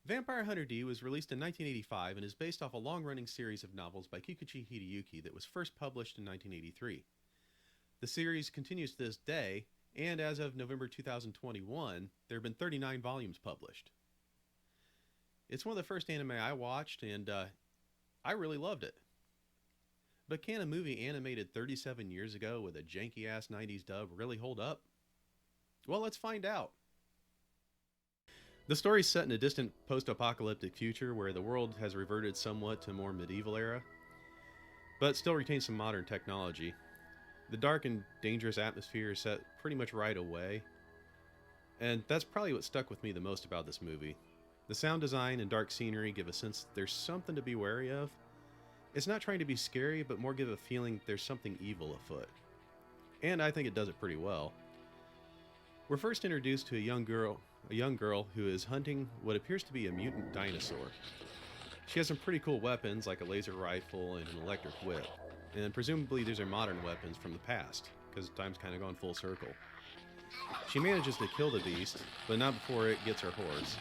Vampire Hunter D was released in 1985 and is based off a long-running series of novels by Kikuchi Hideyuki that was first published in 1983. The series continues to this day, and as of November 2021, there have been 39 volumes published. It's one of the first anime I watched, and I really loved it. But can a movie animated 37 years ago with a janky-ass 90s dub really hold up? Well, let's find out. The story is set in a distant post-apocalyptic future where the world has reverted somewhat to a more medieval era, but still retains some modern technology. The dark and dangerous atmosphere is set pretty much right away, and that's probably what stuck with me the most about this movie. The sound design and dark scenery give a sense there's something to be wary of. It's not trying to be scary, but more give a feeling there's something evil afoot. And I think it does it pretty well. We're first introduced to a young girl who is hunting what appears to be a mutant dinosaur. She has some pretty cool weapons like a laser rifle and an electric whip, and presumably these are modern weapons from the past, because time's kind of gone full circle. She manages to kill the beast, but not before it gets her horse.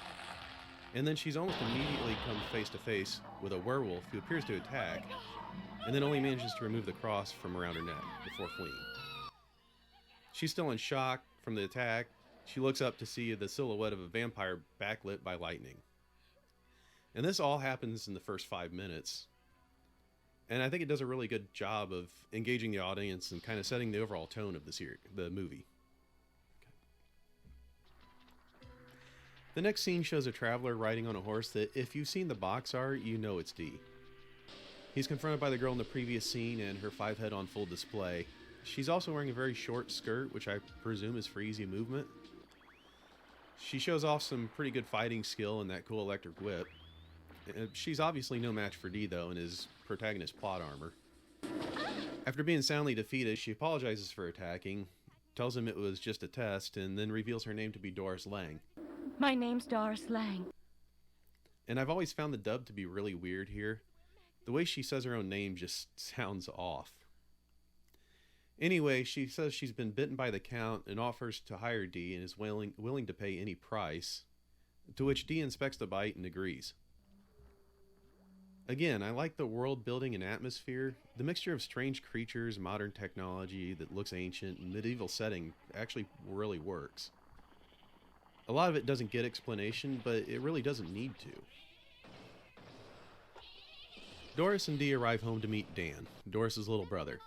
And then she's almost immediately come face to face with a werewolf who appears to attack, and then only manages to remove the cross from around her neck before fleeing. She's still in shock from the attack. She looks up to see the silhouette of a vampire backlit by lightning. And this all happens in the first 5 minutes. And I think it does a really good job of engaging the audience and kind of setting the overall tone of the movie. The next scene shows a traveler riding on a horse that, if you've seen the box art, you know it's D. He's confronted by the girl in the previous scene and her 5-head on full display. She's also wearing a very short skirt, which I presume is for easy movement. She shows off some pretty good fighting skill in that cool electric whip. She's obviously no match for D, though, in his protagonist's plot armor. After being soundly defeated, she apologizes for attacking, tells him it was just a test, and then reveals her name to be Doris Lang. My name's Doris Lang. And I've always found the dub to be really weird here. The way she says her own name just sounds off. Anyway, she says she's been bitten by the Count and offers to hire D and is willing to pay any price, to which D inspects the bite and agrees. Again, I like the world building and atmosphere. The mixture of strange creatures, modern technology that looks ancient, and medieval setting actually really works. A lot of it doesn't get explanation, but it really doesn't need to. Doris and Dee arrive home to meet Dan, Doris's little brother.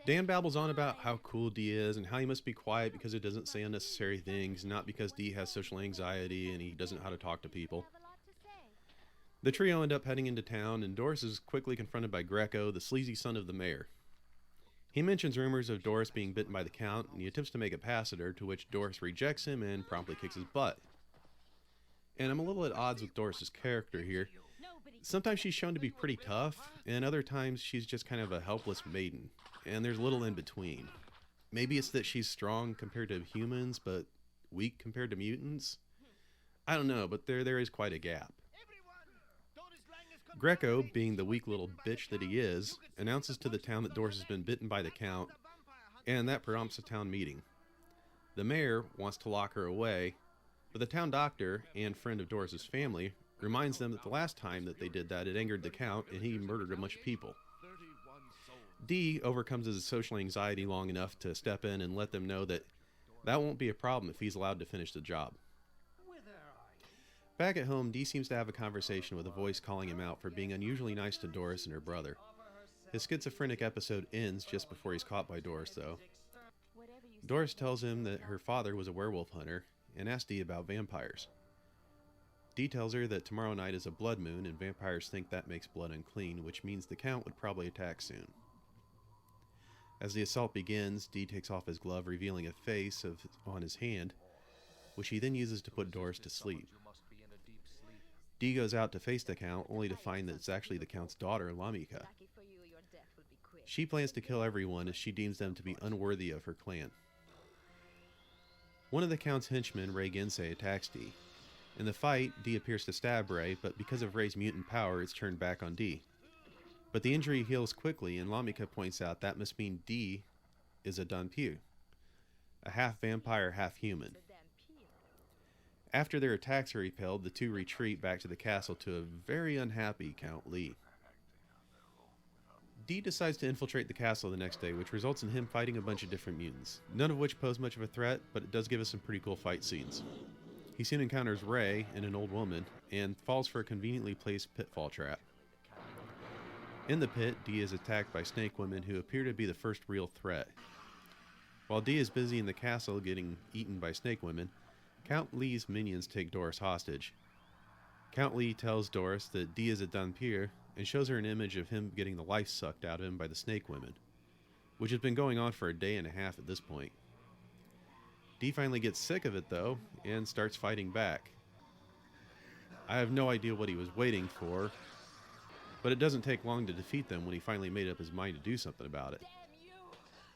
Dan babbles on about how cool Dee is and how he must be quiet because he doesn't say unnecessary things, not because Dee has social anxiety and he doesn't know how to talk to people. The trio end up heading into town, and Doris is quickly confronted by Greco, the sleazy son of the mayor. He mentions rumors of Doris being bitten by the Count, and he attempts to make it past her, to which Doris rejects him and promptly kicks his butt. And I'm a little at odds with Doris's character here. Sometimes she's shown to be pretty tough, and other times she's just kind of a helpless maiden, and there's little in between. Maybe it's that she's strong compared to humans, but weak compared to mutants? I don't know, but there is quite a gap. Greco, being the weak little bitch that he is, announces to the town that Doris has been bitten by the Count, and that prompts a town meeting. The mayor wants to lock her away, but the town doctor and friend of Doris's family reminds them that the last time that they did that, it angered the Count and he murdered a bunch of people. Dee overcomes his social anxiety long enough to step in and let them know that that won't be a problem if he's allowed to finish the job. Back at home, Dee seems to have a conversation with a voice calling him out for being unusually nice to Doris and her brother. His schizophrenic episode ends just before he's caught by Doris, though. Doris tells him that her father was a werewolf hunter and asks Dee about vampires. Dee tells her that tomorrow night is a blood moon and vampires think that makes blood unclean, which means the Count would probably attack soon. As the assault begins, Dee takes off his glove, revealing a face on his hand, which he then uses to put Doris to sleep. Dee goes out to face the Count, only to find that it's actually the Count's daughter, Lamika. She plans to kill everyone as she deems them to be unworthy of her clan. One of the Count's henchmen, Ray Gensei, attacks Dee. In the fight, Dee appears to stab Ray, but because of Ray's mutant power, it's turned back on Dee. But the injury heals quickly, and Lamika points out that must mean Dee is a Danpu, a half-vampire, half-human. After their attacks are repelled, the two retreat back to the castle to a very unhappy Count Lee. Dee decides to infiltrate the castle the next day, which results in him fighting a bunch of different mutants, none of which pose much of a threat, but it does give us some pretty cool fight scenes. He soon encounters Ray and an old woman, and falls for a conveniently placed pitfall trap. In the pit, Dee is attacked by snake women who appear to be the first real threat. While Dee is busy in the castle getting eaten by snake women, Count Lee's minions take Doris hostage. Count Lee tells Doris that Dee is a Dhampir and shows her an image of him getting the life sucked out of him by the snake women, which has been going on for a day and a half at this point. Dee finally gets sick of it though and starts fighting back. I have no idea what he was waiting for, but it doesn't take long to defeat them when he finally made up his mind to do something about it.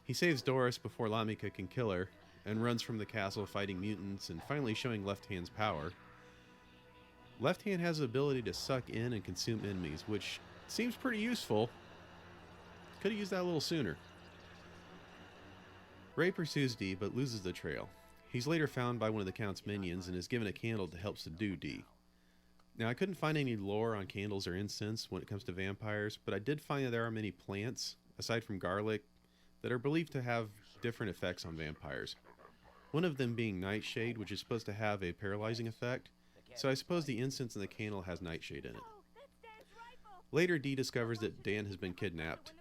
He saves Doris before Lamika can kill her and runs from the castle fighting mutants and finally showing Left Hand's power. Left Hand has the ability to suck in and consume enemies, which seems pretty useful. Could have used that a little sooner. Ray pursues Dee but loses the trail. He's later found by one of the Count's minions and is given a candle to help subdue Dee. Now, I couldn't find any lore on candles or incense when it comes to vampires, but I did find that there are many plants, aside from garlic, that are believed to have different effects on vampires. One of them being Nightshade, which is supposed to have a paralyzing effect, so I suppose the incense in the candle has Nightshade in it. Later, Dee discovers that Dan has been kidnapped,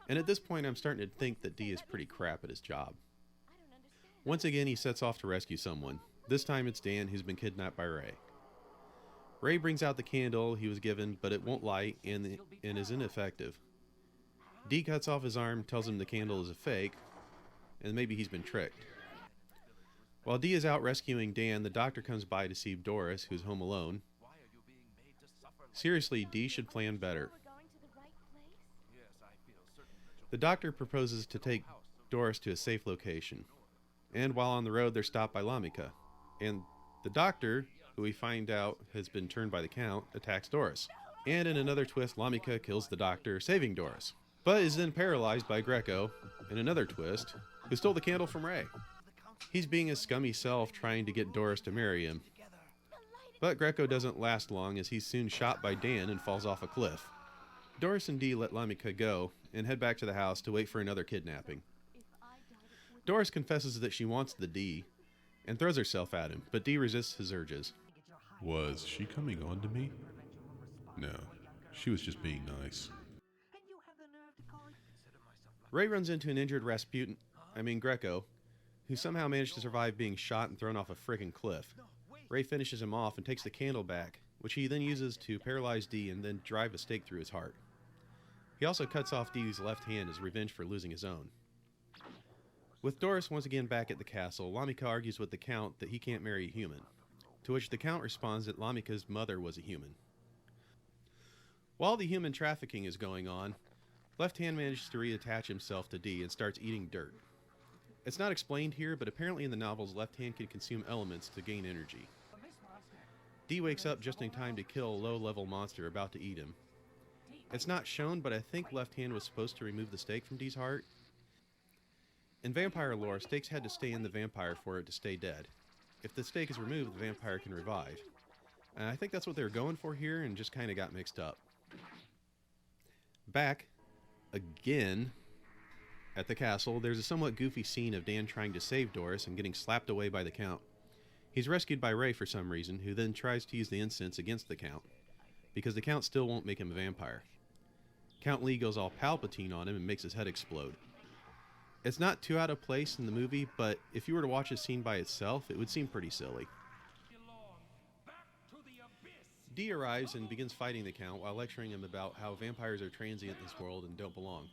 and at this point I'm starting to think that Dee is pretty crap at his job. Once again, he sets off to rescue someone. This time it's Dan, who's been kidnapped by Ray. Ray brings out the candle he was given, but it won't light and is ineffective. Dee cuts off his arm, tells him the candle is a fake, and maybe he's been tricked. While Dee is out rescuing Dan, the doctor comes by to see Doris, who's home alone. Seriously, Dee should plan better. The doctor proposes to take Doris to a safe location, and while on the road they're stopped by Lamika, and the doctor, who we find out has been turned by the Count, attacks Doris. And in another twist, Lamika kills the doctor, saving Doris, but is then paralyzed by Greco, in another twist, who stole the candle from Ray. He's being his scummy self trying to get Doris to marry him. But Greco doesn't last long as he's soon shot by Dan and falls off a cliff. Doris and Dee let Lamika go and head back to the house to wait for another kidnapping. Doris confesses that she wants the Dee and throws herself at him, but Dee resists his urges. Was she coming on to me? No, she was just being nice. Ray runs into an injured Greco, who somehow managed to survive being shot and thrown off a friggin' cliff. Ray finishes him off and takes the candle back, which he then uses to paralyze Dee and then drive a stake through his heart. He also cuts off Dee's left hand as revenge for losing his own. With Doris once again back at the castle, Lamika argues with the Count that he can't marry a human, to which the Count responds that Lamika's mother was a human. While the human trafficking is going on, Left Hand manages to reattach himself to Dee and starts eating dirt. It's not explained here, but apparently in the novels, Left Hand can consume elements to gain energy. Dee wakes up just in time to kill a low-level monster about to eat him. It's not shown, but I think Left Hand was supposed to remove the stake from Dee's heart. In vampire lore, stakes had to stay in the vampire for it to stay dead. If the stake is removed, the vampire can revive. And I think that's what they were going for here and just kind of got mixed up. Back, again, at the castle, there's a somewhat goofy scene of Dan trying to save Doris and getting slapped away by the Count. He's rescued by Ray for some reason, who then tries to use the incense against the Count, because the Count still won't make him a vampire. Count Lee goes all Palpatine on him and makes his head explode. It's not too out of place in the movie, but if you were to watch this scene by itself, it would seem pretty silly. Dee arrives and begins fighting the Count while lecturing him about how vampires are transient in this world and don't belong.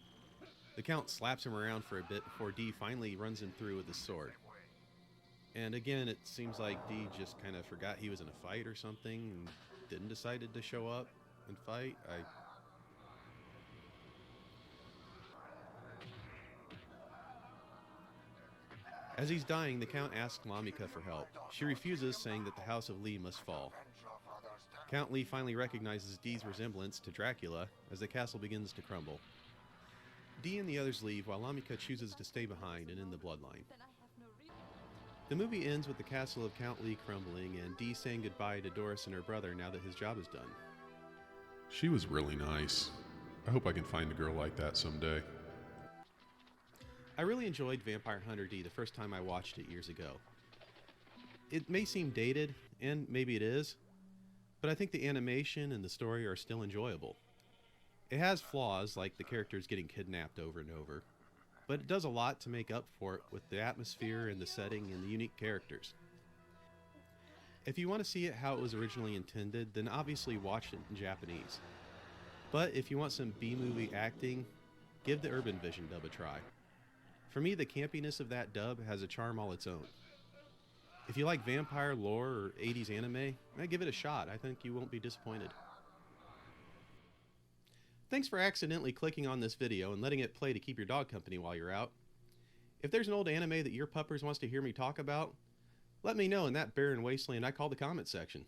The Count slaps him around for a bit before Dee finally runs him through with his sword. And again, it seems like Dee just kind of forgot he was in a fight or something and didn't decide to show up and fight. As he's dying, the Count asks Lamika for help. She refuses, saying that the House of Lee must fall. Count Lee finally recognizes Dee's resemblance to Dracula as the castle begins to crumble. Dee and the others leave while Lamika chooses to stay behind and end the bloodline. The movie ends with the castle of Count Lee crumbling and Dee saying goodbye to Doris and her brother now that his job is done. She was really nice. I hope I can find a girl like that someday. I really enjoyed Vampire Hunter D the first time I watched it years ago. It may seem dated, and maybe it is, but I think the animation and the story are still enjoyable. It has flaws, like the characters getting kidnapped over and over, but it does a lot to make up for it with the atmosphere and the setting and the unique characters. If you want to see it how it was originally intended, then obviously watch it in Japanese. But if you want some B-movie acting, give the Urban Vision dub a try. For me, the campiness of that dub has a charm all its own. If you like vampire lore or 80s anime, give it a shot. I think you won't be disappointed. Thanks for accidentally clicking on this video and letting it play to keep your dog company while you're out. If there's an old anime that your puppers wants to hear me talk about, let me know in that barren wasteland I call the comment section.